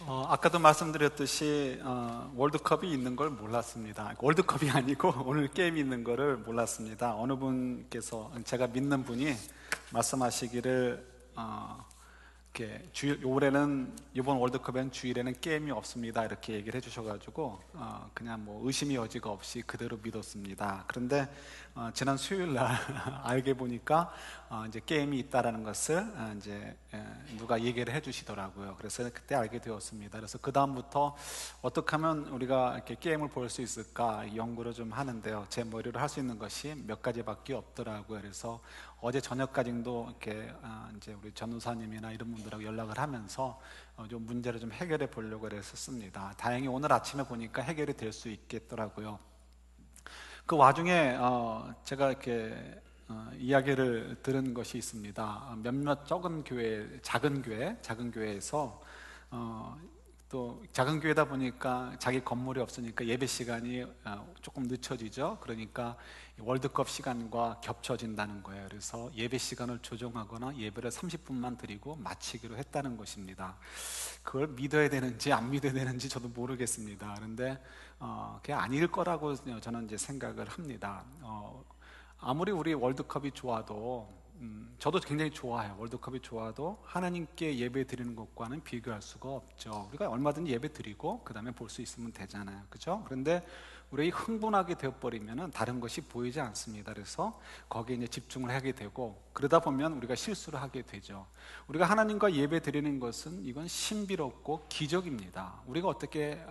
아까도 말씀드렸듯이 월드컵이 있는 걸 몰랐습니다. 월드컵이 아니고 오늘 게임이 있는 거를 몰랐습니다. 어느 분께서 제가 믿는 분이 말씀하시기를 이렇게 올해는 이번 월드컵엔 주일에는 게임이 없습니다 이렇게 얘기를 해주셔가지고 그냥 뭐 의심의 여지가 없이 그대로 믿었습니다. 그런데 지난 수요일 날 알게 보니까 이제 게임이 있다라는 것을 이제 누가 얘기를 해주시더라고요. 그래서 그때 알게 되었습니다. 그래서 그 다음부터 어떻게 하면 우리가 이렇게 게임을 볼 수 있을까 연구를 좀 하는데요. 제 머리로 할 수 있는 것이 몇 가지밖에 없더라고요. 그래서 어제 저녁까지도 이렇게 이제 우리 전우사님이나 이런 분들하고 연락을 하면서 좀 문제를 좀 해결해 보려고 했었습니다. 다행히 오늘 아침에 보니까 해결이 될 수 있겠더라고요. 그 와중에 제가 이렇게 이야기를 들은 것이 있습니다. 몇몇 작은 교회에서 또 작은 교회다 보니까 자기 건물이 없으니까 예배 시간이 조금 늦춰지죠. 그러니까 월드컵 시간과 겹쳐진다는 거예요. 그래서 예배 시간을 조정하거나 예배를 30분만 드리고 마치기로 했다는 것입니다. 그걸 믿어야 되는지 안 믿어야 되는지 저도 모르겠습니다. 그런데 그게 아닐 거라고 저는 이제 생각을 합니다. 아무리 우리 월드컵이 좋아도 저도 굉장히 좋아해요. 월드컵이 좋아도 하나님께 예배 드리는 것과는 비교할 수가 없죠. 우리가 얼마든지 예배 드리고 그 다음에 볼 수 있으면 되잖아요. 그죠? 그런데 우리 흥분하게 되어버리면 다른 것이 보이지 않습니다. 그래서 거기에 이제 집중을 하게 되고 그러다 보면 우리가 실수를 하게 되죠. 우리가 하나님과 예배 드리는 것은 이건 신비롭고 기적입니다. 우리가 어떻게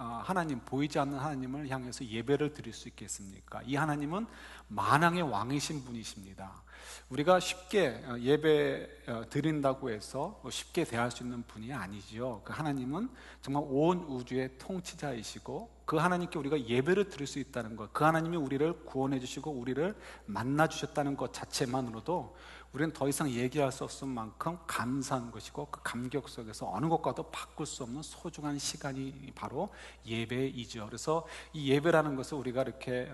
보이지 않는 하나님을 향해서 예배를 드릴 수 있겠습니까? 이 하나님은 만왕의 왕이신 분이십니다. 우리가 쉽게 예배 드린다고 해서 쉽게 대할 수 있는 분이 아니죠. 그 하나님은 정말 온 우주의 통치자이시고 그 하나님께 우리가 예배를 드릴 수 있다는 것, 그 하나님이 우리를 구원해 주시고 우리를 만나 주셨다는 것 자체만으로도 우리는 더 이상 얘기할 수 없을 만큼 감사한 것이고 그 감격 속에서 어느 것과도 바꿀 수 없는 소중한 시간이 바로 예배이죠. 그래서 이 예배라는 것을 우리가 이렇게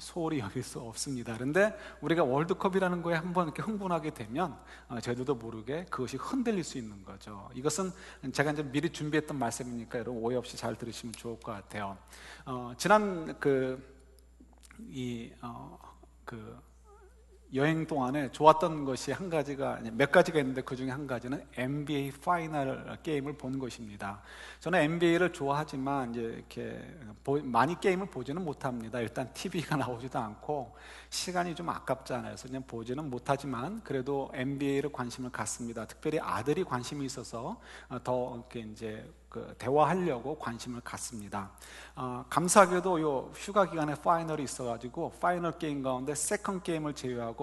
소홀히 여길 수 없습니다. 그런데 우리가 월드컵이라는 거에 한번 이렇게 흥분하게 되면 저희들도 모르게 그것이 흔들릴 수 있는 거죠. 이것은 제가 이제 미리 준비했던 말씀이니까 여러분 오해 없이 잘 들으시면 좋을 것 같아요. 지난 여행 동안에 좋았던 것이 몇 가지가 있는데 그 중에 한 가지는 NBA 파이널 게임을 본 것입니다. 저는 NBA를 좋아하지만 이제 이렇게 많이 게임을 보지는 못합니다. 일단 TV가 나오지도 않고 시간이 좀 아깝잖아요. 그래서 그냥 보지는 못하지만 그래도 NBA를 관심을 갖습니다. 특별히 아들이 관심이 있어서 더 이렇게 이제 대화하려고 관심을 갖습니다. 감사하게도 요 휴가 기간에 파이널이 있어가지고 파이널 게임 가운데 세컨 게임을 제외하고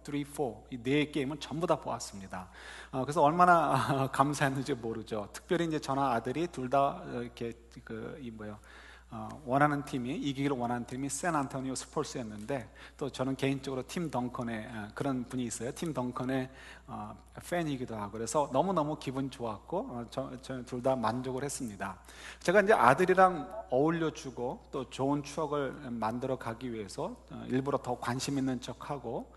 1, 3, 4 이 네 게임을 전부 다 보았습니다. 그래서 얼마나 감사했는지 모르죠. 특별히 이제 저나 아들이 둘 다 이렇게 원하는 팀이 이기기를 원하는 팀이 샌안토니오 스퍼스였는데 또 저는 개인적으로 팀 덩컨의 그런 분이 있어요. 팀 덩컨의 팬이기도 하고 그래서 너무너무 기분 좋았고 저는 둘 다 만족을 했습니다. 제가 이제 아들이랑 어울려주고 또 좋은 추억을 만들어 가기 위해서 일부러 더 관심 있는 척하고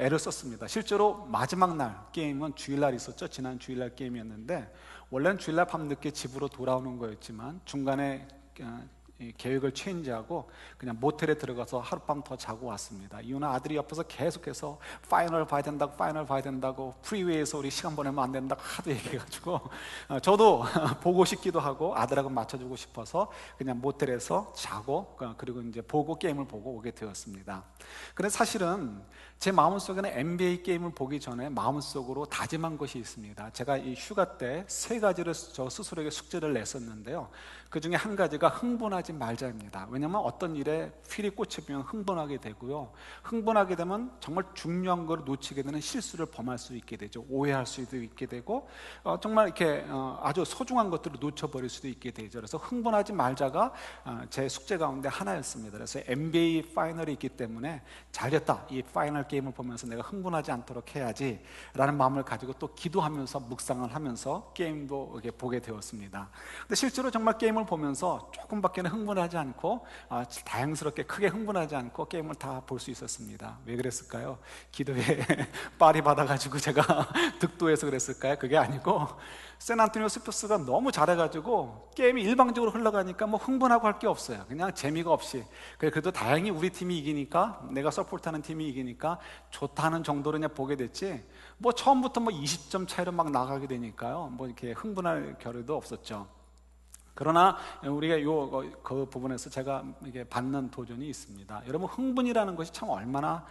애를 썼습니다. 실제로 마지막 날 게임은 주일날 있었죠. 지난 주일날 게임이었는데 원래는 주일날 밤늦게 집으로 돌아오는 거였지만 중간에 계획을 체인지하고 그냥 모텔에 들어가서 하룻밤 더 자고 왔습니다. 이유는 아들이 옆에서 계속해서 파이널 봐야 된다고 프리웨이에서 우리 시간 보내면 안 된다고 하도 얘기해가지고 저도 보고 싶기도 하고 아들하고 맞춰주고 싶어서 그냥 모텔에서 자고 그리고 이제 게임을 보고 오게 되었습니다. 근데 사실은 제 마음속에는 NBA 게임을 보기 전에 마음속으로 다짐한 것이 있습니다. 제가 이 휴가 때 3가지를 저 스스로에게 숙제를 냈었는데요. 그 중에 한 가지가 흥분하지 말자입니다. 왜냐하면 어떤 일에 휠이 꽂히면 흥분하게 되고요. 흥분하게 되면 정말 중요한 걸 놓치게 되는 실수를 범할 수 있게 되죠. 오해할 수도 있게 되고 정말 이렇게 아주 소중한 것들을 놓쳐버릴 수도 있게 되죠. 그래서 흥분하지 말자가 제 숙제 가운데 하나였습니다. 그래서 NBA 파이널이 있기 때문에 잘됐다. 이 파이널 게임을 보면서 내가 흥분하지 않도록 해야지 라는 마음을 가지고 또 기도하면서 묵상을 하면서 게임도 이렇게 보게 되었습니다. 근데 실제로 정말 게임을 보면서 조금밖에 흥분하지 않고 다행스럽게 크게 흥분하지 않고 게임을 다 볼 수 있었습니다. 왜 그랬을까요? 기도에 빨이 받아가지고 제가 득도해서 그랬을까요? 그게 아니고 샌안토니오 스퍼스가 너무 잘해가지고 게임이 일방적으로 흘러가니까 뭐 흥분하고 할 게 없어요. 그냥 재미가 없이. 그래도 다행히 우리 팀이 이기니까, 내가 서포트하는 팀이 이기니까 좋다는 정도로 그냥 보게 됐지, 뭐 처음부터 뭐 20점 차이로 막 나가게 되니까요, 뭐 이렇게 흥분할 겨를도 없었죠. 그러나 우리가 그 부분에서 제가 이게 받는 도전이 있습니다. 여러분, 흥분이라는 것이 참 얼마나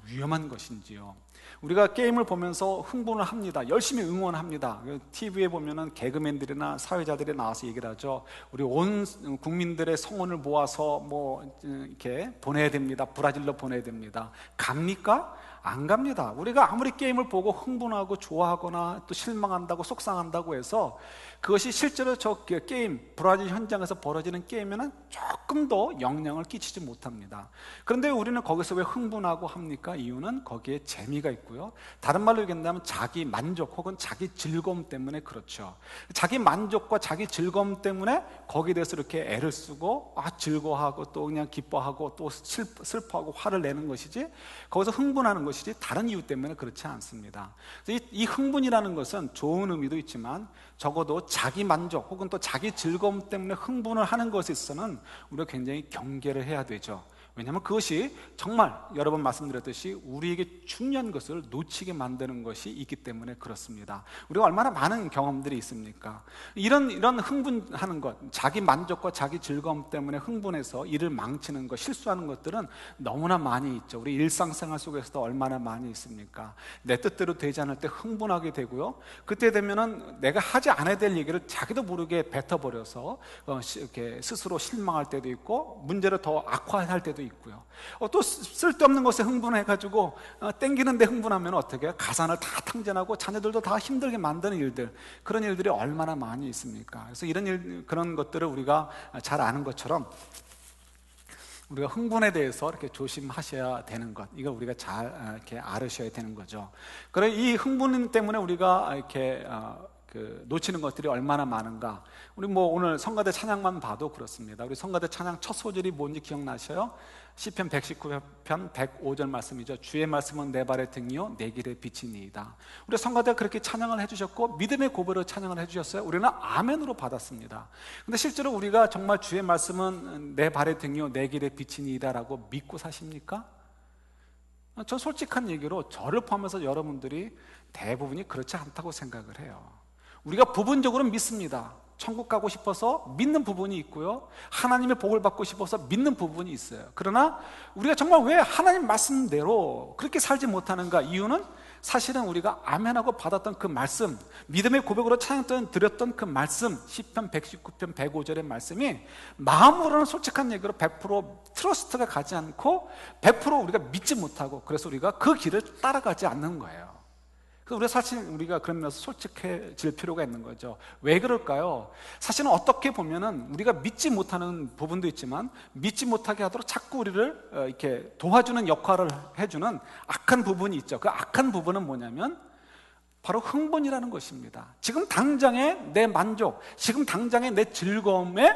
위험한 것인지요. 우리가 게임을 보면서 흥분을 합니다. 열심히 응원합니다. TV에 보면은 개그맨들이나 사회자들이 나와서 얘기를 하죠. 우리 온 국민들의 성원을 모아서 뭐 이렇게 보내야 됩니다. 브라질로 보내야 됩니다. 갑니까? 안 갑니다. 우리가 아무리 게임을 보고 흥분하고 좋아하거나 또 실망한다고 속상한다고 해서 그것이 실제로 저 게임, 브라질 현장에서 벌어지는 게임에는 조금 더 영향을 끼치지 못합니다. 그런데 우리는 거기서 왜 흥분하고 합니까? 이유는 거기에 재미가 있고요, 다른 말로 얘기한다면 자기 만족 혹은 자기 즐거움 때문에 그렇죠. 자기 만족과 자기 즐거움 때문에 거기에 대해서 이렇게 애를 쓰고 즐거워하고 또 그냥 기뻐하고 또 슬퍼하고 화를 내는 것이지, 거기서 흥분하는 것이지 다른 이유 때문에 그렇지 않습니다. 이 흥분이라는 것은 좋은 의미도 있지만 적어도 자기 만족 혹은 또 자기 즐거움 때문에 흥분을 하는 것에 있어서는 우리가 굉장히 경계를 해야 되죠. 왜냐하면 그것이 정말 여러 번 말씀드렸듯이 우리에게 중요한 것을 놓치게 만드는 것이 있기 때문에 그렇습니다. 우리가 얼마나 많은 경험들이 있습니까? 이런 흥분하는 것, 자기 만족과 자기 즐거움 때문에 흥분해서 일을 망치는 것, 실수하는 것들은 너무나 많이 있죠. 우리 일상생활 속에서도 얼마나 많이 있습니까? 내 뜻대로 되지 않을 때 흥분하게 되고요, 그때 되면은 내가 하지 않아야 될 얘기를 자기도 모르게 뱉어버려서 이렇게 스스로 실망할 때도 있고 문제를 더 악화할 때도 있고요. 또 쓸데없는 것에 흥분해가지고 땡기는데 흥분하면 어떻게 해요? 가산을 다 탕진하고 자녀들도 다 힘들게 만드는 일들, 그런 일들이 얼마나 많이 있습니까? 그래서 그런 것들을 우리가 잘 아는 것처럼 우리가 흥분에 대해서 이렇게 조심하셔야 되는 것, 이걸 우리가 잘 이렇게 알으셔야 되는 거죠. 그래, 이 흥분 때문에 우리가 이렇게 놓치는 것들이 얼마나 많은가. 우리 뭐 오늘 성가대 찬양만 봐도 그렇습니다. 우리 성가대 찬양 첫 소절이 뭔지 기억나셔요? 시편 119편 105절 말씀이죠. 주의 말씀은 내 발의 등이요 내 길의 빛이니이다. 우리 성가대가 그렇게 찬양을 해주셨고 믿음의 고백으로 찬양을 해주셨어요. 우리는 아멘으로 받았습니다. 근데 실제로 우리가 정말 주의 말씀은 내 발의 등이요 내 길의 빛이니이다 라고 믿고 사십니까? 저 솔직한 얘기로 저를 포함해서 여러분들이 대부분이 그렇지 않다고 생각을 해요. 우리가 부분적으로 믿습니다. 천국 가고 싶어서 믿는 부분이 있고요, 하나님의 복을 받고 싶어서 믿는 부분이 있어요. 그러나 우리가 정말 왜 하나님 말씀대로 그렇게 살지 못하는가? 이유는 사실은 우리가 아멘하고 받았던 그 말씀, 믿음의 고백으로 찬양 드렸던 그 말씀, 시편 119편 105절의 말씀이 마음으로는 솔직한 얘기로 100% 트러스트가 가지 않고 100% 우리가 믿지 못하고, 그래서 우리가 그 길을 따라가지 않는 거예요. 우리가 그러면서 솔직해질 필요가 있는 거죠. 왜 그럴까요? 사실은 어떻게 보면은 우리가 믿지 못하는 부분도 있지만 믿지 못하게 하도록 자꾸 우리를 이렇게 도와주는 역할을 해주는 악한 부분이 있죠. 그 악한 부분은 뭐냐면 바로 흥분이라는 것입니다. 지금 당장의 내 만족, 지금 당장의 내 즐거움에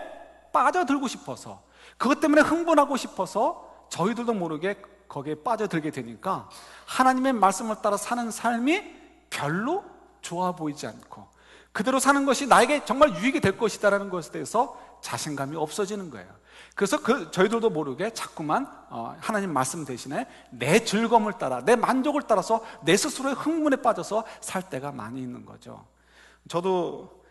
빠져들고 싶어서, 그것 때문에 흥분하고 싶어서 저희들도 모르게 거기에 빠져들게 되니까 하나님의 말씀을 따라 사는 삶이 별로 좋아 보이지 않고 그대로 사는 것이 나에게 정말 유익이 될 것이다라는 것에 대해서 자신감이 없어지는 거예요. 그래서 저희들도 모르게 자꾸만 하나님 말씀 대신에 내 즐거움을 따라, 내 만족을 따라서 내 스스로의 흥분에 빠져서 살 때가 많이 있는 거죠. 저도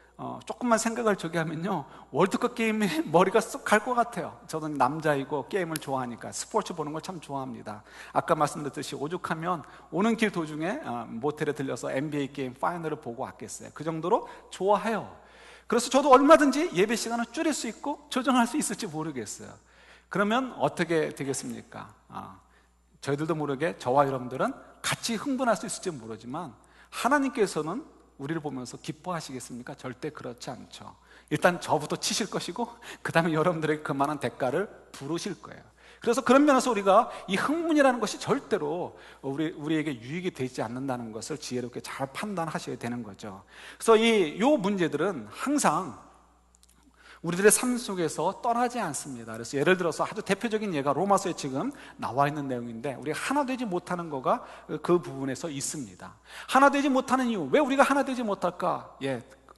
조금만 생각을 저기 하면요, 월드컵 게임에 머리가 쏙 갈 것 같아요. 저는 남자이고 게임을 좋아하니까 스포츠 보는 걸 참 좋아합니다. 아까 말씀드렸듯이 오죽하면 오는 길 도중에 모텔에 들려서 NBA 게임 파이널을 보고 왔겠어요. 그 정도로 좋아해요. 그래서 저도 얼마든지 예배 시간을 줄일 수 있고 조정할 수 있을지 모르겠어요. 그러면 어떻게 되겠습니까? 저희들도 모르게 저와 여러분들은 같이 흥분할 수 있을지 모르지만 하나님께서는 우리를 보면서 기뻐하시겠습니까? 절대 그렇지 않죠. 일단 저부터 치실 것이고 그 다음에 여러분들에게 그만한 대가를 부르실 거예요. 그래서 그런 면에서 우리가 이 흥분이라는 것이 절대로 우리에게 유익이 되지 않는다는 것을 지혜롭게 잘 판단하셔야 되는 거죠. 그래서 요 문제들은 항상 우리들의 삶 속에서 떠나지 않습니다. 그래서 예를 들어서 아주 대표적인 예가 로마서에 지금 나와 있는 내용인데, 우리가 하나 되지 못하는 거가 그 부분에서 있습니다. 하나 되지 못하는 이유, 왜 우리가 하나 되지 못할까?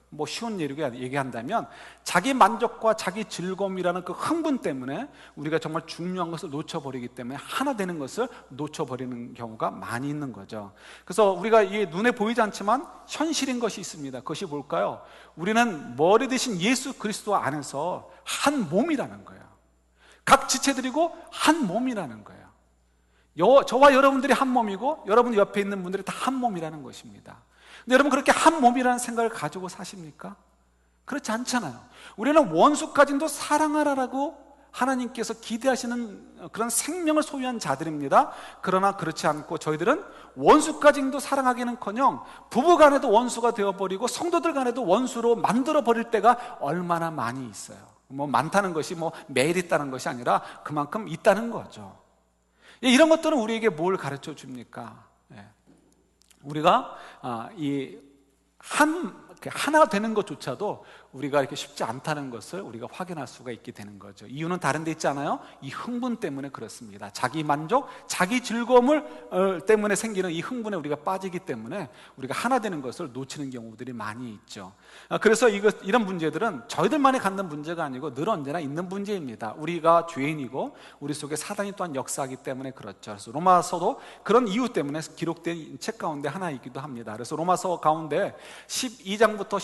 뭐 쉬운 예로 얘기한다면 자기 만족과 자기 즐거움이라는 그 흥분 때문에 우리가 정말 중요한 것을 놓쳐버리기 때문에 하나 되는 것을 놓쳐버리는 경우가 많이 있는 거죠. 그래서 우리가 이게 눈에 보이지 않지만 현실인 것이 있습니다. 그것이 뭘까요? 우리는 머리 대신 예수 그리스도 안에서 한 몸이라는 거예요. 각 지체들이고 한 몸이라는 거예요. 저와 여러분들이 한 몸이고 여러분 옆에 있는 분들이 다 한 몸이라는 것입니다. 근데 여러분, 그렇게 한 몸이라는 생각을 가지고 사십니까? 그렇지 않잖아요. 우리는 원수까지도 사랑하라라고 하나님께서 기대하시는 그런 생명을 소유한 자들입니다. 그러나 그렇지 않고 저희들은 원수까지도 사랑하기는커녕 부부간에도 원수가 되어버리고 성도들 간에도 원수로 만들어버릴 때가 얼마나 많이 있어요. 뭐 많다는 것이 뭐 매일 있다는 것이 아니라 그만큼 있다는 거죠. 이런 것들은 우리에게 뭘 가르쳐 줍니까? 우리가 하나가 되는 것조차도 우리가 이렇게 쉽지 않다는 것을 우리가 확인할 수가 있게 되는 거죠. 이유는 다른 데 있지 않아요? 이 흥분 때문에 그렇습니다. 자기 만족, 자기 즐거움을 때문에 생기는 이 흥분에 우리가 빠지기 때문에 우리가 하나 되는 것을 놓치는 경우들이 많이 있죠. 그래서 이런 문제들은 저희들만이 갖는 문제가 아니고 늘 언제나 있는 문제입니다. 우리가 죄인이고 우리 속에 사단이 또한 역사하기 때문에 그렇죠. 그래서 로마서도 그런 이유 때문에 기록된 책 가운데 하나이기도 합니다. 그래서 로마서 가운데 12장부터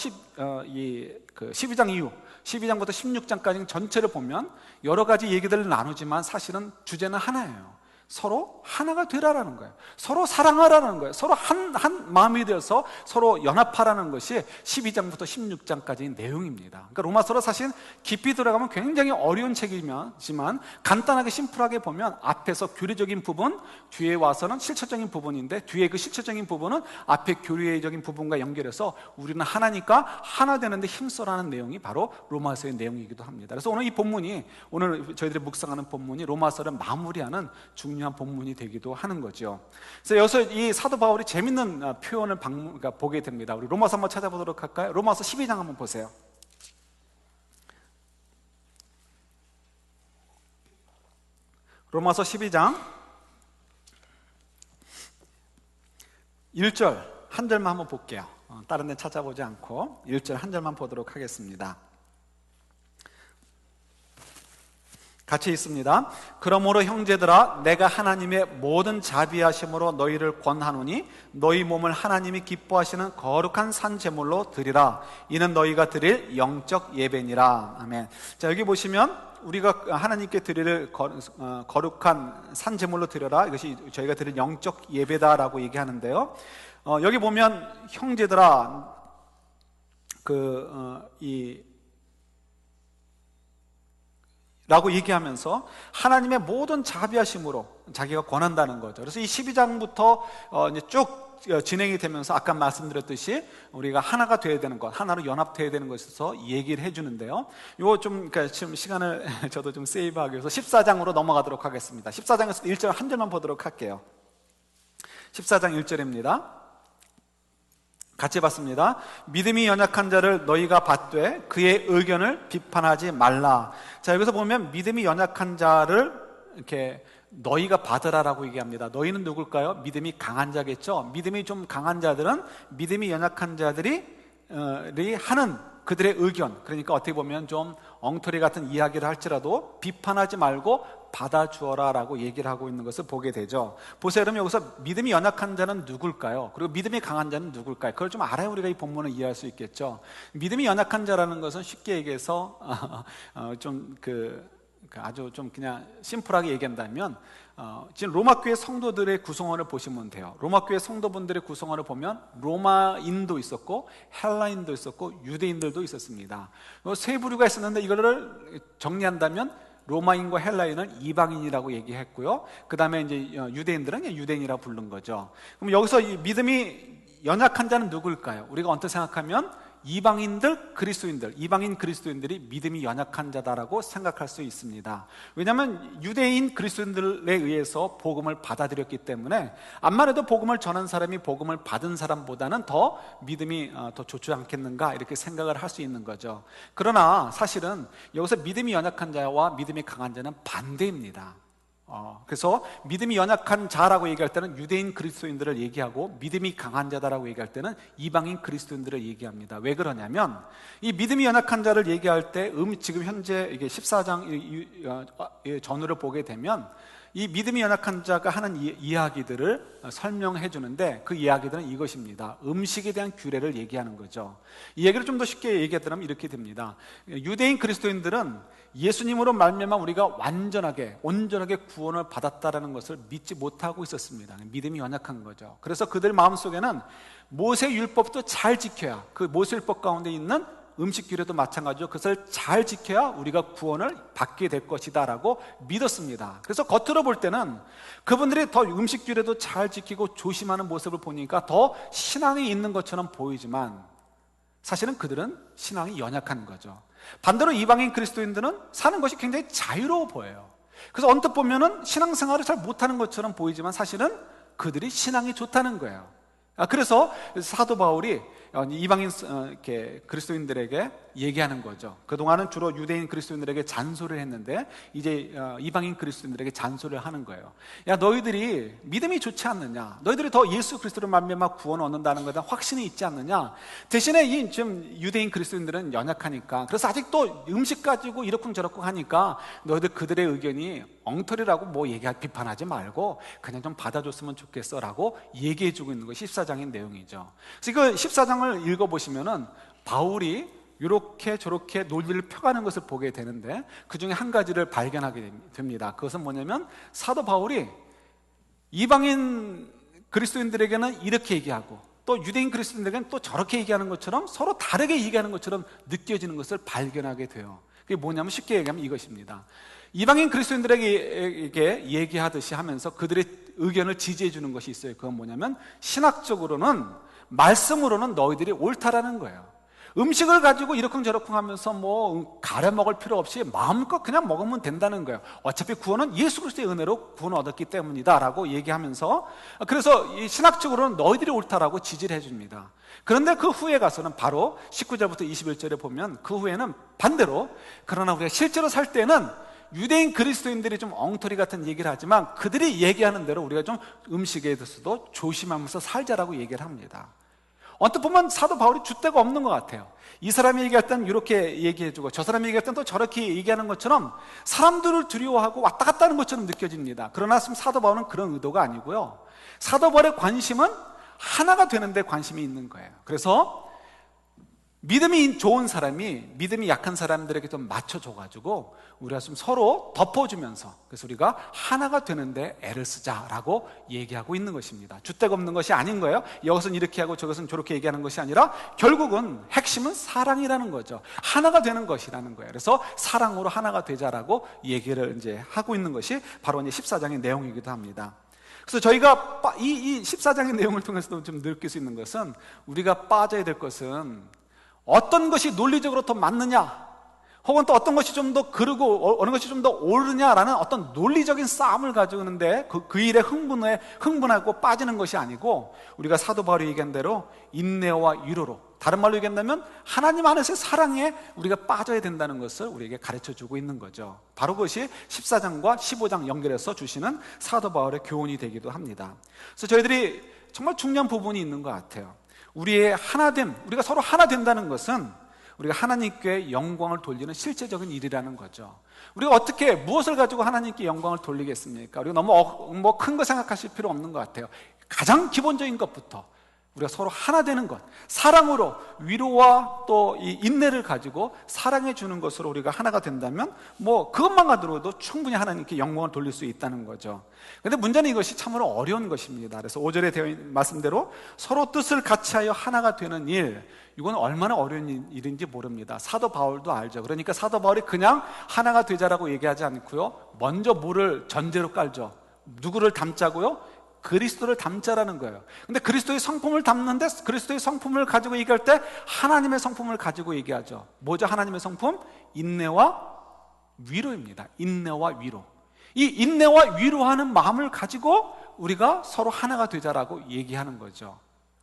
12장 이후 12장부터 16장까지 전체를 보면 여러 가지 얘기들을 나누지만 사실은 주제는 하나예요. 서로 하나가 되라라는 거예요. 서로 사랑하라는 거예요. 서로 한 마음이 되어서 서로 연합하라는 것이 12장부터 16장까지의 내용입니다. 그러니까 로마서로 사실 깊이 들어가면 굉장히 어려운 책이지만 간단하게 심플하게 보면 앞에서 교리적인 부분, 뒤에 와서는 실체적인 부분인데 뒤에 그 실체적인 부분은 앞에 교리적인 부분과 연결해서 우리는 하나니까 하나 되는데 힘써라는 내용이 바로 로마서의 내용이기도 합니다. 그래서 오늘 이 본문이, 오늘 저희들이 묵상하는 본문이 로마서를 마무리하는 중요한 본문이 되기도 하는 거죠. 그래서 여기서 이 사도 바울이 재밌는 표현을 보게 됩니다. 우리 로마서 한번 찾아보도록 할까요? 로마서 12장 한번 보세요. 로마서 12장 1절 한 절만 한번 볼게요. 다른 데 찾아보지 않고 1절 한 절만 보도록 하겠습니다. 같이 있습니다. 그러므로 형제들아, 내가 하나님의 모든 자비하심으로 너희를 권하노니 너희 몸을 하나님이 기뻐하시는 거룩한 산 제물로 드리라. 이는 너희가 드릴 영적 예배니라. 아멘. 자, 여기 보시면 우리가 하나님께 드릴 거룩한 산 제물로 드려라, 이것이 저희가 드릴 영적 예배다라고 얘기하는데요. 여기 보면 형제들아, 라고 얘기하면서 하나님의 모든 자비하심으로 자기가 권한다는 거죠. 그래서 이 12장부터 이제 쭉 진행이 되면서 아까 말씀드렸듯이 우리가 하나가 되어야 되는 것, 하나로 연합되어야 되는 것에서 얘기를 해주는데요. 이거 좀, 그러니까 지금 시간을 저도 좀 세이브하기 위해서 14장으로 넘어가도록 하겠습니다. 14장에서 1절 한 절만 보도록 할게요. 14장 1절입니다. 같이 봤습니다. 믿음이 연약한 자를 너희가 받되 그의 의견을 비판하지 말라. 자, 여기서 보면 믿음이 연약한 자를 이렇게 너희가 받으라라고 얘기합니다. 너희는 누굴까요? 믿음이 강한 자겠죠. 믿음이 좀 강한 자들은 믿음이 연약한 자들이 하는 그들의 의견, 그러니까 어떻게 보면 좀 엉터리 같은 이야기를 할지라도 비판하지 말고 받아주어라 라고 얘기를 하고 있는 것을 보게 되죠. 보세요. 여러분, 여기서 믿음이 연약한 자는 누굴까요? 그리고 믿음이 강한 자는 누굴까요? 그걸 좀 알아야 우리가 이 본문을 이해할 수 있겠죠. 믿음이 연약한 자라는 것은 쉽게 얘기해서 아주 좀 그냥 심플하게 얘기한다면 지금 로마교회 성도들의 구성원을 보시면 돼요. 로마교회 성도분들의 구성원을 보면 로마인도 있었고 헬라인도 있었고 유대인들도 있었습니다. 세 부류가 있었는데 이거를 정리한다면 로마인과 헬라인은 이방인이라고 얘기했고요. 그 다음에 이제 유대인들은 유대인이라고 부른 거죠. 그럼 여기서 이 믿음이 연약한 자는 누구일까요? 우리가 언뜻 생각하면 이방인들, 그리스도인들, 이방인 그리스도인들이 믿음이 연약한 자다라고 생각할 수 있습니다. 왜냐하면 유대인 그리스도인들에 의해서 복음을 받아들였기 때문에 암만 해도 복음을 전한 사람이 복음을 받은 사람보다는 더 믿음이 더 좋지 않겠는가 이렇게 생각을 할 수 있는 거죠. 그러나 사실은 여기서 믿음이 연약한 자와 믿음이 강한 자는 반대입니다. 그래서 믿음이 연약한 자라고 얘기할 때는 유대인 그리스도인들을 얘기하고 믿음이 강한 자다라고 얘기할 때는 이방인 그리스도인들을 얘기합니다. 왜 그러냐면 이 믿음이 연약한 자를 얘기할 때 지금 현재 이게 14장 전후를 보게 되면 이 믿음이 연약한 자가 하는 이야기들을 설명해 주는데 그 이야기들은 이것입니다. 음식에 대한 규례를 얘기하는 거죠. 이 얘기를 좀 더 쉽게 얘기하자면 이렇게 됩니다. 유대인 그리스도인들은 예수님으로 말미암아 우리가 온전하게 구원을 받았다라는 것을 믿지 못하고 있었습니다. 믿음이 연약한 거죠. 그래서 그들 마음속에는 모세 율법도 잘 지켜야, 그 모세 율법 가운데 있는 음식 규례도 마찬가지로 그것을 잘 지켜야 우리가 구원을 받게 될 것이다 라고 믿었습니다. 그래서 겉으로 볼 때는 그분들이 더 음식 규례도 잘 지키고 조심하는 모습을 보니까 더 신앙이 있는 것처럼 보이지만 사실은 그들은 신앙이 연약한 거죠. 반대로 이방인 그리스도인들은 사는 것이 굉장히 자유로워 보여요. 그래서 언뜻 보면은 신앙생활을 잘 못하는 것처럼 보이지만 사실은 그들이 신앙이 좋다는 거예요. 그래서 사도 바울이 이방인 그리스도인들에게 얘기하는 거죠. 그동안은 주로 유대인 그리스도인들에게 잔소리를 했는데 이제 이방인 그리스도인들에게 잔소리를 하는 거예요. 야, 너희들이 믿음이 좋지 않느냐? 너희들이 더 예수 그리스도를 만나면 구원을 얻는다는 것에 대한 확신이 있지 않느냐? 대신에 지금 유대인 그리스도인들은 연약하니까, 그래서 아직도 음식 가지고 이러쿵저러쿵 하니까 너희들 그들의 의견이 엉터리라고 비판하지 말고 그냥 좀 받아줬으면 좋겠어 라고 얘기해주고 있는 것이 14장의 내용이죠. 그래서 그 14장을 읽어보시면은 바울이 이렇게 저렇게 논리를 펴가는 것을 보게 되는데 그 중에 한 가지를 발견하게 됩니다. 그것은 뭐냐면 사도 바울이 이방인 그리스도인들에게는 이렇게 얘기하고 또 유대인 그리스도인들에게는 또 저렇게 얘기하는 것처럼 서로 다르게 얘기하는 것처럼 느껴지는 것을 발견하게 돼요. 그게 뭐냐면 쉽게 얘기하면 이것입니다. 이방인 그리스도인들에게 얘기하듯이 하면서 그들의 의견을 지지해 주는 것이 있어요. 그건 뭐냐면 신학적으로는, 말씀으로는 너희들이 옳다라는 거예요. 음식을 가지고 이러쿵저러쿵 하면서 가려 먹을 필요 없이 마음껏 그냥 먹으면 된다는 거예요. 어차피 구원은 예수 그리스도의 은혜로 구원을 얻었기 때문이다 라고 얘기하면서, 그래서 이 신학적으로는 너희들이 옳다라고 지지를 해줍니다. 그런데 그 후에 가서는 바로 19절부터 21절에 보면 그 후에는 반대로, 그러나 우리가 실제로 살 때는 유대인 그리스도인들이 좀 엉터리 같은 얘기를 하지만 그들이 얘기하는 대로 우리가 좀 음식에 대해서도 조심하면서 살자라고 얘기를 합니다. 언뜻 보면 사도 바울이 줏대가 없는 것 같아요. 이 사람이 얘기할 때는 이렇게 얘기해주고 저 사람이 얘기할 때는 또 저렇게 얘기하는 것처럼 사람들을 두려워하고 왔다 갔다 하는 것처럼 느껴집니다. 그러나 지금 사도 바울은 그런 의도가 아니고요, 사도 바울의 관심은 하나가 되는 데 관심이 있는 거예요. 그래서 믿음이 좋은 사람이 믿음이 약한 사람들에게 좀 맞춰줘가지고 우리가 좀 서로 덮어주면서, 그래서 우리가 하나가 되는데 애를 쓰자라고 얘기하고 있는 것입니다. 줏대가 없는 것이 아닌 거예요. 이것은 이렇게 하고 저것은 저렇게 얘기하는 것이 아니라 결국은 핵심은 사랑이라는 거죠. 하나가 되는 것이라는 거예요. 그래서 사랑으로 하나가 되자라고 얘기를 이제 하고 있는 것이 바로 이제 14장의 내용이기도 합니다. 그래서 저희가 이 14장의 내용을 통해서도 좀 느낄 수 있는 것은, 우리가 빠져야 될 것은 어떤 것이 논리적으로 더 맞느냐, 혹은 또 어떤 것이 좀 더 그르고 어느 것이 좀 더 옳으냐라는 어떤 논리적인 싸움을 가지고 있는데 그 일에 흥분하고 빠지는 것이 아니고, 우리가 사도 바울이 얘기한 대로 인내와 위로로, 다른 말로 얘기한다면 하나님 안에서의 사랑에 우리가 빠져야 된다는 것을 우리에게 가르쳐주고 있는 거죠. 바로 그것이 14장과 15장 연결해서 주시는 사도 바울의 교훈이 되기도 합니다. 그래서 저희들이 정말 중요한 부분이 있는 것 같아요. 우리의 하나됨, 우리가 서로 하나 된다는 것은 우리가 하나님께 영광을 돌리는 실제적인 일이라는 거죠. 우리가 어떻게 무엇을 가지고 하나님께 영광을 돌리겠습니까? 우리가 너무 큰 거 생각하실 필요 없는 것 같아요. 가장 기본적인 것부터 우리가 서로 하나 되는 것, 사랑으로 위로와 또 이 인내를 가지고 사랑해 주는 것으로 우리가 하나가 된다면 그것만 가지고도 충분히 하나님께 영광을 돌릴 수 있다는 거죠. 그런데 문제는 이것이 참으로 어려운 것입니다. 그래서 5절에 되어 있는 말씀대로 서로 뜻을 같이하여 하나가 되는 일, 이건 얼마나 어려운 일인지 모릅니다. 사도 바울도 알죠. 그러니까 사도 바울이 그냥 하나가 되자라고 얘기하지 않고요, 먼저 뭐를 전제로 깔죠. 누구를 닮자고요? 그리스도를 담자라는 거예요. 근데 그리스도의 성품을 담는데 그리스도의 성품을 가지고 얘기할 때 하나님의 성품을 가지고 얘기하죠. 뭐죠? 하나님의 성품? 인내와 위로입니다. 인내와 위로. 이 인내와 위로하는 마음을 가지고 우리가 서로 하나가 되자라고 얘기하는 거죠.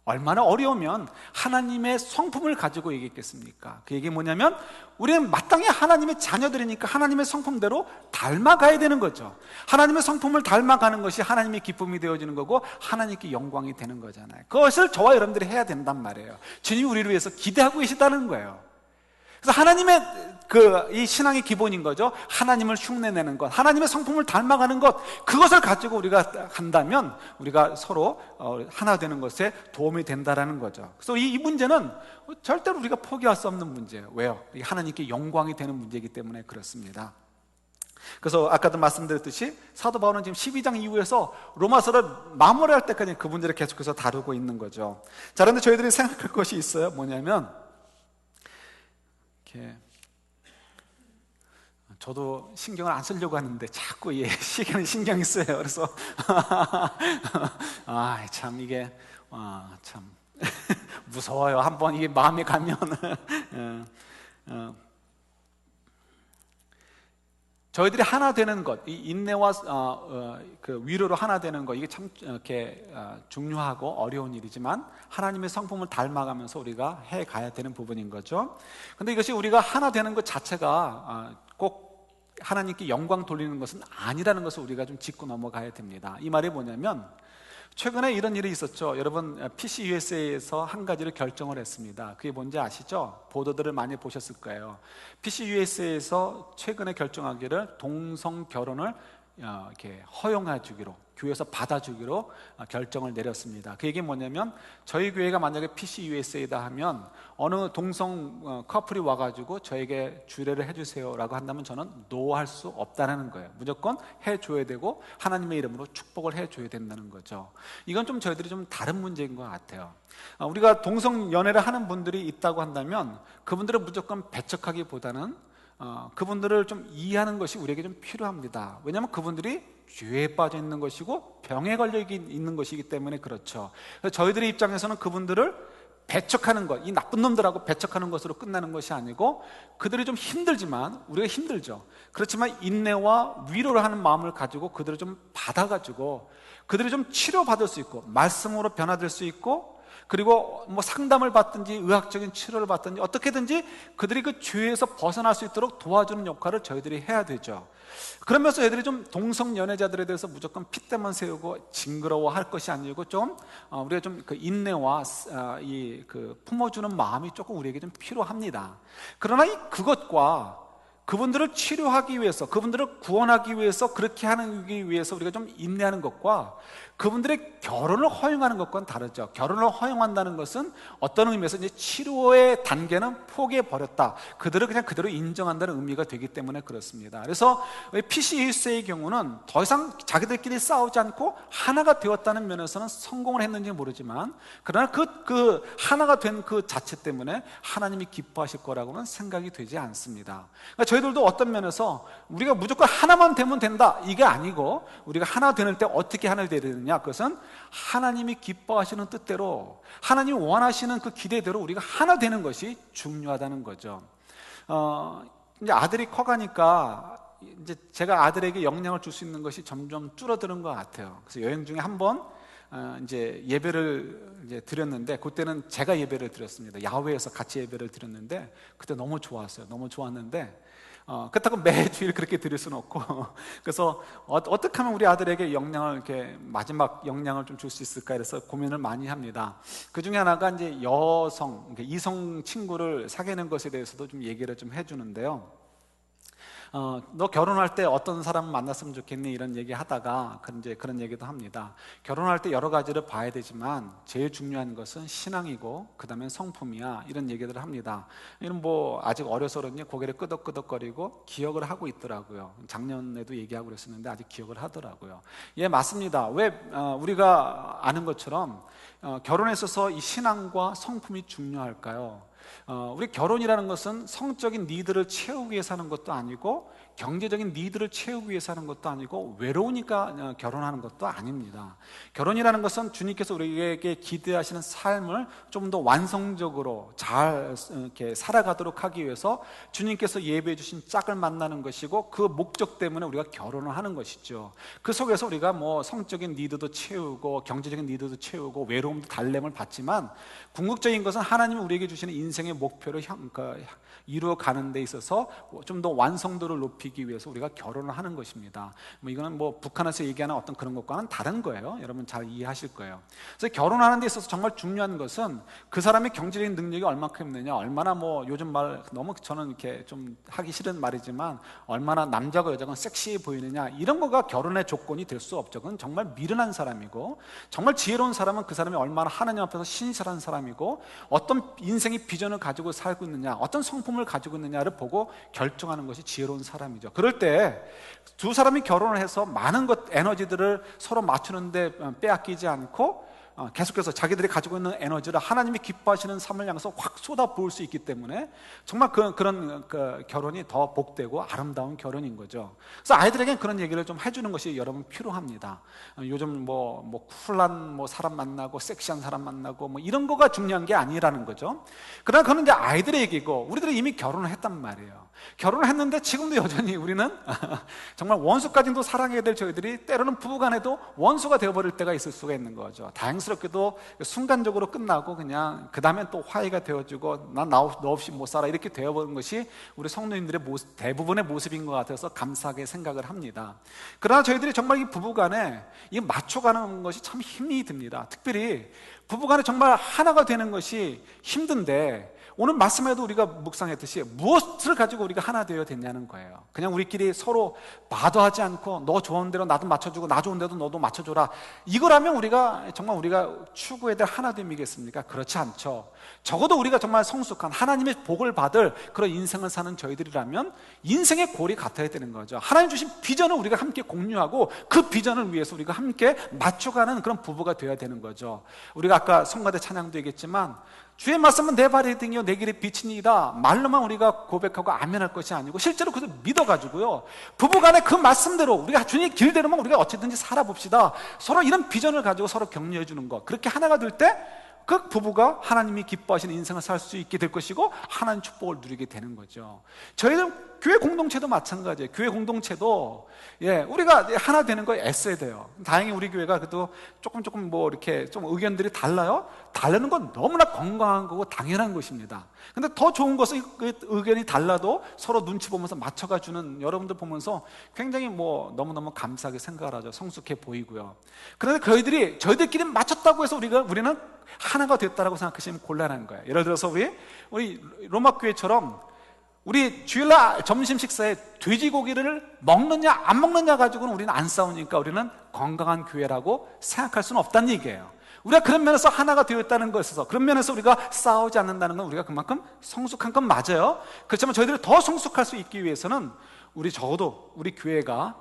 얼마나 어려우면 하나님의 성품을 가지고 얘기했겠습니까? 그 얘기 뭐냐면 우리는 마땅히 하나님의 자녀들이니까 하나님의 성품대로 닮아가야 되는 거죠. 하나님의 성품을 닮아가는 것이 하나님의 기쁨이 되어지는 거고 하나님께 영광이 되는 거잖아요. 그것을 저와 여러분들이 해야 된단 말이에요. 주님이 우리를 위해서 기대하고 계시다는 거예요. 그래서 하나님의 이 신앙의 기본인 거죠. 하나님을 흉내내는 것, 하나님의 성품을 닮아가는 것, 그것을 가지고 우리가 한다면 우리가 서로 하나 되는 것에 도움이 된다라는 거죠. 그래서 이 문제는 절대로 우리가 포기할 수 없는 문제예요. 왜요? 하나님께 영광이 되는 문제이기 때문에 그렇습니다. 그래서 아까도 말씀드렸듯이 사도 바울은 지금 12장 이후에서 로마서를 마무리할 때까지 그 문제를 계속해서 다루고 있는 거죠. 자, 그런데 저희들이 생각할 것이 있어요. 뭐냐면 이렇게 저도 신경을 안 쓰려고 하는데 자꾸 신경이 쓰여요. 그래서 참 이게 참 무서워요. 한번 이게 마음에 가면 저희들이 하나 되는 것, 이 인내와 그 위로로 하나 되는 것, 이게 참 이렇게 중요하고 어려운 일이지만 하나님의 성품을 닮아가면서 우리가 해 가야 되는 부분인 거죠. 근데 이것이 우리가 하나 되는 것 자체가 꼭 하나님께 영광 돌리는 것은 아니라는 것을 우리가 좀 짚고 넘어가야 됩니다. 이 말이 뭐냐면 최근에 이런 일이 있었죠. 여러분 PC USA에서 한 가지를 결정을 했습니다. 그게 뭔지 아시죠? 보도들을 많이 보셨을 거예요. PC USA에서 최근에 결정하기를 동성 결혼을 이렇게 허용해 주기로, 교회에서 받아주기로 결정을 내렸습니다. 그 얘기는 뭐냐면 저희 교회가 만약에 PC USA다 하면 어느 동성 커플이 와가지고 저에게 주례를 해주세요 라고 한다면 저는 노 할 수 없다는 거예요. 무조건 해줘야 되고 하나님의 이름으로 축복을 해줘야 된다는 거죠. 이건 좀 저희들이 좀 다른 문제인 것 같아요. 우리가 동성 연애를 하는 분들이 있다고 한다면 그분들을 무조건 배척하기보다는 그분들을 좀 이해하는 것이 우리에게 좀 필요합니다. 왜냐하면 그분들이 죄에 빠져 있는 것이고 병에 걸려 있는 것이기 때문에 그렇죠. 그래서 저희들의 입장에서는 그분들을 배척하는 것, 이 나쁜 놈들하고 배척하는 것으로 끝나는 것이 아니고 그들이 좀 힘들지만, 우리가 힘들죠. 그렇지만 인내와 위로를 하는 마음을 가지고 그들을 좀 받아가지고 그들이 좀 치료받을 수 있고 말씀으로 변화될 수 있고, 그리고 뭐 상담을 받든지 의학적인 치료를 받든지 어떻게든지 그들이 그 죄에서 벗어날 수 있도록 도와주는 역할을 저희들이 해야 되죠. 그러면서 애들이 좀 동성 연애자들에 대해서 무조건 핏대만 세우고 징그러워할 것이 아니고 좀 우리가 좀 그 인내와 이 그 품어주는 마음이 조금 우리에게 좀 필요합니다. 그러나 그것과 그분들을 치료하기 위해서, 그분들을 구원하기 위해서, 그렇게 하기 위해서 우리가 좀 인내하는 것과 그분들의 결혼을 허용하는 것과는 다르죠. 결혼을 허용한다는 것은 어떤 의미에서 이제 치료의 단계는 포기해버렸다, 그들을 그냥 그대로 인정한다는 의미가 되기 때문에 그렇습니다. 그래서 PCUS의 경우는 더 이상 자기들끼리 싸우지 않고 하나가 되었다는 면에서는 성공을 했는지 모르지만, 그러나 그 하나가 된 그 자체 때문에 하나님이 기뻐하실 거라고는 생각이 되지 않습니다. 그러니까 저희들도 어떤 면에서 우리가 무조건 하나만 되면 된다, 이게 아니고 우리가 하나 되는 때 어떻게 하나 되야 되느냐, 그것은 하나님이 기뻐하시는 뜻대로, 하나님이 원하시는 그 기대대로 우리가 하나 되는 것이 중요하다는 거죠. 이제 아들이 커가니까 이제 제가 아들에게 영향을 줄 수 있는 것이 점점 줄어드는 것 같아요. 그래서 여행 중에 한번 이제 예배를 이제 드렸는데, 그때는 제가 예배를 드렸습니다. 야외에서 같이 예배를 드렸는데 그때 너무 좋았어요. 너무 좋았는데 그렇다고 매주일 그렇게 드릴 수는 없고 그래서 어떻게 하면 우리 아들에게 영향을, 이렇게 마지막 영향을 좀 줄 수 있을까, 그래서 고민을 많이 합니다. 그 중에 하나가 이제 여성, 그러니까 이성 친구를 사귀는 것에 대해서도 좀 얘기를 좀 해주는데요. 너 결혼할 때 어떤 사람 만났으면 좋겠니? 이런 얘기 하다가 이제 그런 얘기도 합니다. 결혼할 때 여러 가지를 봐야 되지만 제일 중요한 것은 신앙이고 그 다음에 성품이야, 이런 얘기들을 합니다. 이런 뭐 아직 어려서 그런지 고개를 끄덕끄덕거리고 기억을 하고 있더라고요. 작년에도 얘기하고 그랬었는데 아직 기억을 하더라고요. 예, 맞습니다. 왜 우리가 아는 것처럼 결혼에 있어서 이 신앙과 성품이 중요할까요? 우리 결혼이라는 것은 성적인 니드를 채우기 위해서 하는 것도 아니고, 경제적인 니드를 채우기 위해서 하는 것도 아니고 외로우니까 결혼하는 것도 아닙니다. 결혼이라는 것은 주님께서 우리에게 기대하시는 삶을 좀 더 완성적으로 잘 이렇게 살아가도록 하기 위해서 주님께서 예배해 주신 짝을 만나는 것이고, 그 목적 때문에 우리가 결혼을 하는 것이죠. 그 속에서 우리가 뭐 성적인 니드도 채우고 경제적인 니드도 채우고 외로움도 달램을 받지만, 궁극적인 것은 하나님이 우리에게 주시는 인생의 목표를 이루어가는 데 있어서 좀 더 완성도를 높이기 위해서 우리가 결혼을 하는 것입니다. 이거는 북한에서 얘기하는 어떤 그런 것과는 다른 거예요. 여러분 잘 이해하실 거예요. 그래서 결혼하는 데 있어서 정말 중요한 것은 그 사람의 경제적인 능력이 얼마큼 있느냐, 얼마나 요즘 말 너무 저는 이렇게 좀 하기 싫은 말이지만 얼마나 남자가 여자가 섹시해 보이느냐, 이런 거가 결혼의 조건이 될 수 없죠. 그건 정말 미련한 사람이고, 정말 지혜로운 사람은 그 사람이 얼마나 하나님 앞에서 신실한 사람이고, 어떤 인생의 비전을 가지고 살고 있느냐, 어떤 성품을 가지고 있느냐를 보고 결정하는 것이 지혜로운 사람이죠. 그럴 때 두 사람이 결혼을 해서 많은 에너지들을 서로 맞추는데 빼앗기지 않고 계속해서 자기들이 가지고 있는 에너지를 하나님이 기뻐하시는 삶을 향해서 확 쏟아부을 수 있기 때문에 정말 그런 결혼이 더 복되고 아름다운 결혼인 거죠. 그래서 아이들에게 그런 얘기를 좀 해주는 것이 여러분 필요합니다. 요즘 쿨한 사람 만나고 섹시한 사람 만나고 이런 거가 중요한 게 아니라는 거죠. 그러나 그건 이제 아이들의 얘기고, 우리들이 이미 결혼을 했단 말이에요. 결혼을 했는데 지금도 여전히 우리는 정말 원수까지도 사랑해야 될 저희들이 때로는 부부간에도 원수가 되어버릴 때가 있을 수가 있는 거죠. 다행스럽게도 순간적으로 끝나고 그냥 그 다음엔 또 화해가 되어지고 난 너 없이 못 살아 이렇게 되어버린 것이 우리 성도님들의 대부분의 모습인 것 같아서 감사하게 생각을 합니다. 그러나 저희들이 정말 이 부부간에 이 맞춰가는 것이 참 힘이 듭니다. 특별히 부부간에 정말 하나가 되는 것이 힘든데, 오늘 말씀에도 우리가 묵상했듯이 무엇을 가지고 우리가 하나 되어야 되냐는 거예요. 그냥 우리끼리 서로 마도하지 않고 너 좋은 대로 나도 맞춰주고 나 좋은 대로 너도 맞춰줘라, 이거라면 정말 우리가 추구해야 될 하나됨이겠습니까? 그렇지 않죠. 적어도 우리가 정말 성숙한 하나님의 복을 받을 그런 인생을 사는 저희들이라면 인생의 골이 같아야 되는 거죠. 하나님 주신 비전을 우리가 함께 공유하고 그 비전을 위해서 우리가 함께 맞춰가는 그런 부부가 되어야 되는 거죠. 우리가 아까 성가대 찬양도 얘기했지만, 주의 말씀은 내 발의 등이요 내 길의 빛이니이다, 말로만 우리가 고백하고 아멘할 것이 아니고 실제로 그것을 믿어가지고요, 부부간에 그 말씀대로 우리가 주님의 길대로만 우리가 어쨌든지 살아봅시다, 서로 이런 비전을 가지고 서로 격려해 주는 것, 그렇게 하나가 될 때 그 부부가 하나님이 기뻐하시는 인생을 살 수 있게 될 것이고 하나님 축복을 누리게 되는 거죠. 저희는 교회 공동체도 마찬가지예요. 교회 공동체도 우리가 하나 되는 거에 애써야 돼요. 다행히 우리 교회가 그래도 조금 이렇게 좀 의견들이 달라요. 다르는 건 너무나 건강한 거고 당연한 것입니다. 근데 더 좋은 것은 그 의견이 달라도 서로 눈치 보면서 맞춰가 주는 여러분들 보면서 굉장히 너무너무 감사하게 생각을 하죠. 성숙해 보이고요. 그런데 저희들끼리 맞췄다고 해서 우리는 하나가 됐다라고 생각하시면 곤란한 거예요. 예를 들어서 우리 로마 교회처럼 우리 주일날 점심 식사에 돼지고기를 먹느냐 안 먹느냐 가지고는 우리는 안 싸우니까 우리는 건강한 교회라고 생각할 수는 없다는 얘기예요. 우리가 그런 면에서 하나가 되어 있다는 것에서, 그런 면에서 우리가 싸우지 않는다는 건 우리가 그만큼 성숙한 건 맞아요. 그렇지만 저희들이 더 성숙할 수 있기 위해서는 적어도 우리 교회가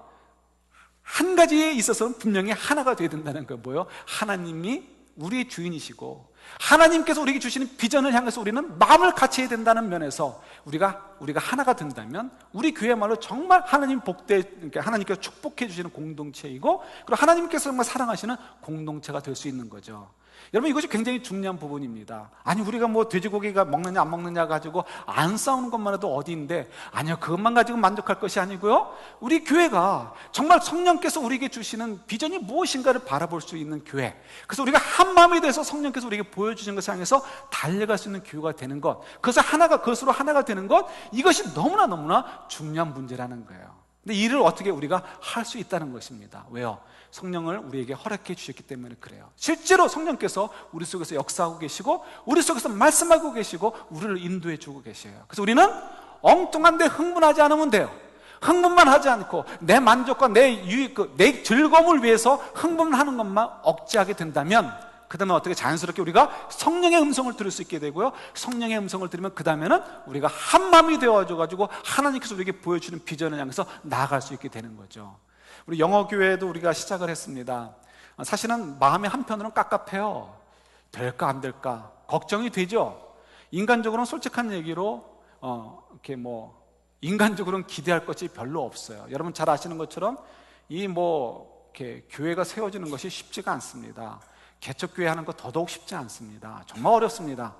한 가지에 있어서는 분명히 하나가 되어야 된다는 거예요. 뭐예요? 하나님이 우리의 주인이시고 하나님께서 우리에게 주시는 비전을 향해서 우리는 마음을 같이 해야 된다는 면에서 우리가 하나가 된다면 우리 교회야말로 정말 하나님께서 축복해 주시는 공동체이고, 그리고 하나님께서 정말 사랑하시는 공동체가 될 수 있는 거죠. 여러분, 이것이 굉장히 중요한 부분입니다. 아니, 우리가 돼지고기가 먹느냐 안 먹느냐 가지고 안 싸우는 것만 해도 어디인데, 아니요, 그것만 가지고 만족할 것이 아니고요, 우리 교회가 정말 성령께서 우리에게 주시는 비전이 무엇인가를 바라볼 수 있는 교회, 그래서 우리가 한 마음이 돼서 성령께서 우리에게 보여주신 것을 향해서 달려갈 수 있는 교회가 되는 것, 그것으로 하나가 되는 것, 이것이 너무나 중요한 문제라는 거예요. 근데 이 일을 어떻게 우리가 할 수 있다는 것입니다. 왜요? 성령을 우리에게 허락해 주셨기 때문에 그래요. 실제로 성령께서 우리 속에서 역사하고 계시고 우리 속에서 말씀하고 계시고 우리를 인도해 주고 계셔요. 그래서 우리는 엉뚱한데 흥분하지 않으면 돼요. 흥분만 하지 않고 내 만족과 내 유익, 내 즐거움을 위해서 흥분하는 것만 억제하게 된다면, 그 다음에 어떻게 자연스럽게 우리가 성령의 음성을 들을 수 있게 되고요, 성령의 음성을 들으면 그 다음에는 우리가 한 마음이 되어가지고 하나님께서 우리에게 보여주는 비전을 향해서 나아갈 수 있게 되는 거죠. 우리 영어교회도 우리가 시작을 했습니다. 사실은 마음의 한편으로는 깝깝해요. 될까 안 될까 걱정이 되죠. 인간적으로는 솔직한 얘기로 이렇게 인간적으로는 기대할 것이 별로 없어요. 여러분 잘 아시는 것처럼 이렇게 교회가 세워지는 것이 쉽지가 않습니다. 개척교회 하는 거 더더욱 쉽지 않습니다. 정말 어렵습니다.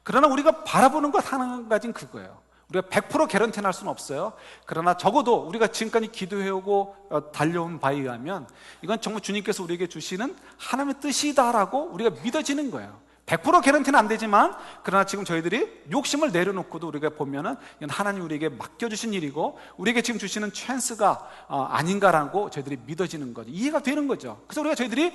그러나 우리가 바라보는 것 한 가지는 그거예요. 우리가 100% 개런티는 할 수는 없어요. 그러나 적어도 우리가 지금까지 기도해오고 달려온 바에 의하면 이건 정말 주님께서 우리에게 주시는 하나님의 뜻이다라고 우리가 믿어지는 거예요. 100% 개런티는 안 되지만, 그러나 지금 저희들이 욕심을 내려놓고도 우리가 보면은 이건 하나님 우리에게 맡겨주신 일이고 우리에게 지금 주시는 찬스가 아닌가라고 저희들이 믿어지는 거죠. 이해가 되는 거죠. 그래서 저희들이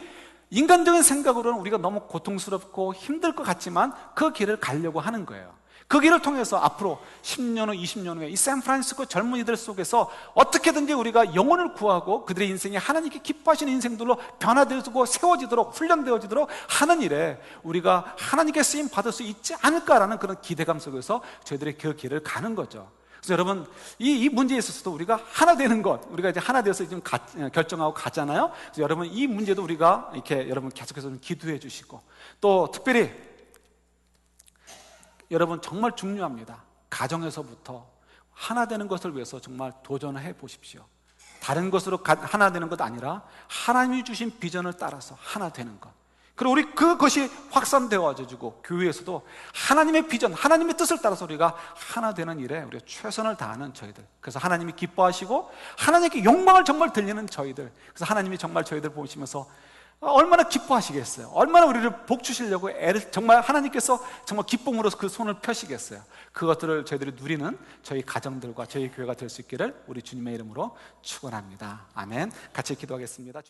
인간적인 생각으로는 우리가 너무 고통스럽고 힘들 것 같지만 그 길을 가려고 하는 거예요. 그 길을 통해서 앞으로 10년 후, 20년 후에 이 샌프란시스코 젊은이들 속에서 어떻게든지 우리가 영혼을 구하고 그들의 인생이 하나님께 기뻐하시는 인생들로 변화되고 세워지도록, 훈련되어지도록 하는 일에 우리가 하나님께 쓰임 받을 수 있지 않을까라는 그런 기대감 속에서 저희들이 그 길을 가는 거죠. 그래서 여러분, 이 문제에 있어서도 우리가 하나 되는 것, 우리가 이제 하나 되어서 지금 결정하고 가잖아요. 그래서 여러분, 이 문제도 우리가 이렇게 여러분 계속해서 좀 기도해 주시고, 또 특별히 여러분 정말 중요합니다. 가정에서부터 하나 되는 것을 위해서 정말 도전해 보십시오. 다른 것으로 하나 되는 것 아니라 하나님이 주신 비전을 따라서 하나 되는 것. 그리고 우리 그것이 확산되어지고 교회에서도 하나님의 비전, 하나님의 뜻을 따라서 우리가 하나 되는 일에 우리가 최선을 다하는 저희들. 그래서 하나님이 기뻐하시고 하나님께 영광을 정말 들리는 저희들. 그래서 하나님이 정말 저희들 보시면서 얼마나 기뻐하시겠어요? 얼마나 우리를 복 주시려고 정말 하나님께서 정말 기쁨으로 그 손을 펴시겠어요? 그것들을 저희들이 누리는 저희 가정들과 저희 교회가 될 수 있기를 우리 주님의 이름으로 축원합니다. 아멘. 같이 기도하겠습니다.